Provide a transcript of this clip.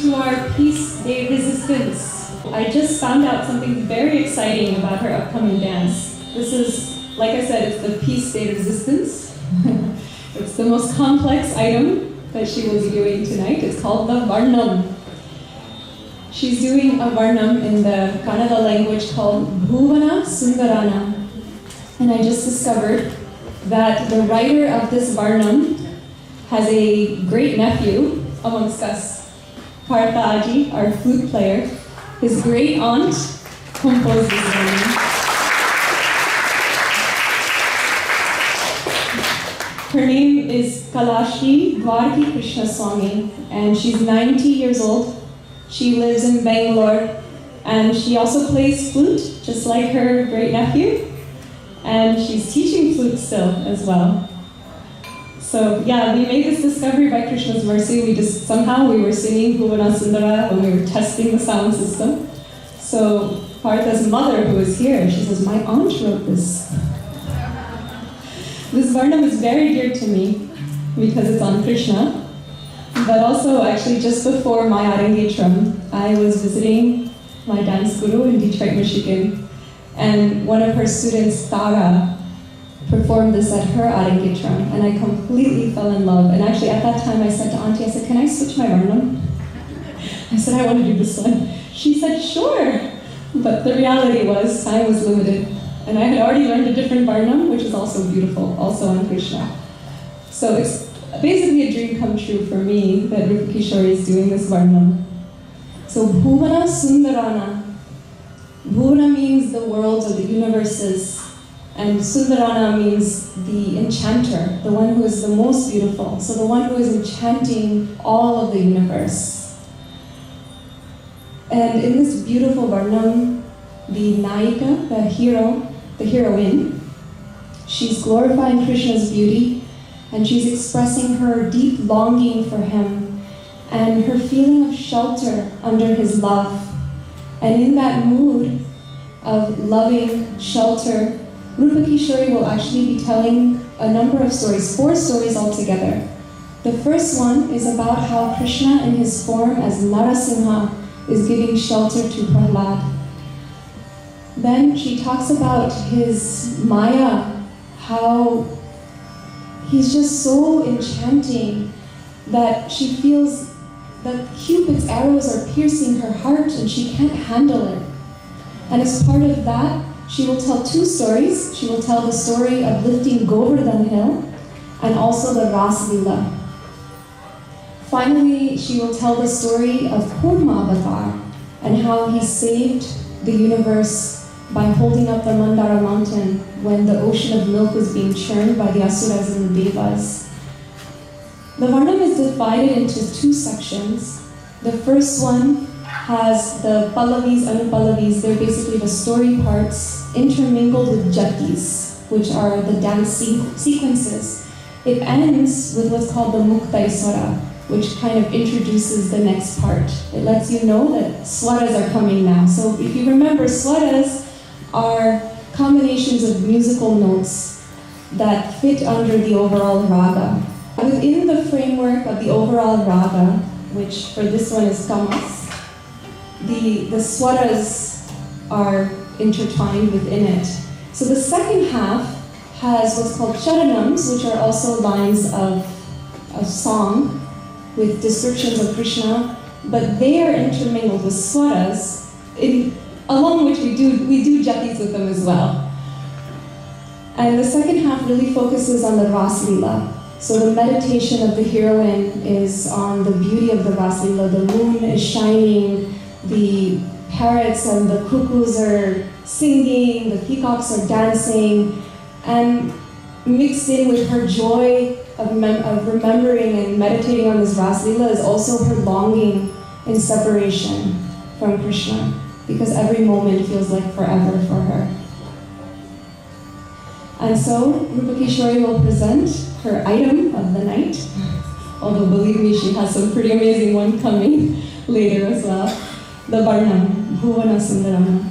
to our Peace Day Resistance. I just found out something very exciting about her upcoming dance. This is, like I said, it's the Peace Day Resistance. It's the most complex item that she will be doing tonight. It's called the Varnam. She's doing a Varnam in the Kannada language called Bhuvana Sundarana. And I just discovered that the writer of this Varnam has a great nephew amongst us, Kartaji, our flute player. His great aunt composed this Varnam. Her name is Kalashi Lord Krishna Swami, and she's 90 years old. She lives in Bangalore, and she also plays flute, just like her great nephew. And she's teaching flute still as well. So yeah, we made this discovery by Krishna's mercy. We were singing Bhuvana Sundarana when we were testing the sound system. So Partha's mother, who is here, she says, my aunt wrote this. This Varnam is very dear to me because it's on Krishna. But also, actually, just before my Arangetram, I was visiting my dance guru in Detroit, Michigan. And one of her students, Tara, performed this at her Arangetram, and I completely fell in love. And actually, at that time, I said to Auntie, I said, can I switch my Varnam? I said, I want to do this one. She said, sure. But the reality was, time was limited. And I had already learned a different Varnam, which is also beautiful, also on Krishna. So it's basically a dream come true for me that Rupa Kishori is doing this Varnam. So Bhuvana Sundarana. Bhuvana means the worlds or the universes. And Sundarana means the enchanter, the one who is the most beautiful. So the one who is enchanting all of the universe. And in this beautiful Varnam, the nayika, the heroine, she's glorifying Krishna's beauty, and she's expressing her deep longing for him and her feeling of shelter under his love. And in that mood of loving shelter, Rupa Kishori will actually be telling a number of stories, 4 stories altogether. The first one is about how Krishna in his form as Narasingha is giving shelter to Prahlad. Then she talks about his Maya, how he's just so enchanting that she feels that Cupid's arrows are piercing her heart and she can't handle it. And as part of that, she will tell 2 stories. She will tell the story of lifting Govardhan Hill and also the rasa lila. Finally, she will tell the story of Kurma avatar and how he saved the universe by holding up the Mandara mountain when the ocean of milk was being churned by the asuras and the devas. The Varnam is divided into 2 sections. The first one has the pallavis, anupallavis. They're basically the story parts intermingled with jathis, which are the dance sequences. It ends with what's called the muktaiswara, which kind of introduces the next part. It lets you know that swaras are coming now. So if you remember, swaras are combinations of musical notes that fit under the overall raga. Within the framework of the overall raga, which for this one is kamas, the swaras are intertwined within it. So the second half has what's called charanams, which are also lines of song with descriptions of Krishna, but they are intermingled with swaras, along which we do jathis with them as well. And the second half really focuses on the rasa lila. So the meditation of the heroine is on the beauty of the rasa lila. The moon is shining, the parrots and the cuckoos are singing, the peacocks are dancing, and mixed in with her joy of remembering and meditating on this rasa lila is also her longing in separation from Krishna, because every moment feels like forever for her. And so Rupa Kishori will present her item of the night, although believe me, she has some pretty amazing one coming later as well. The Varnam, Bhuvana Sundarana.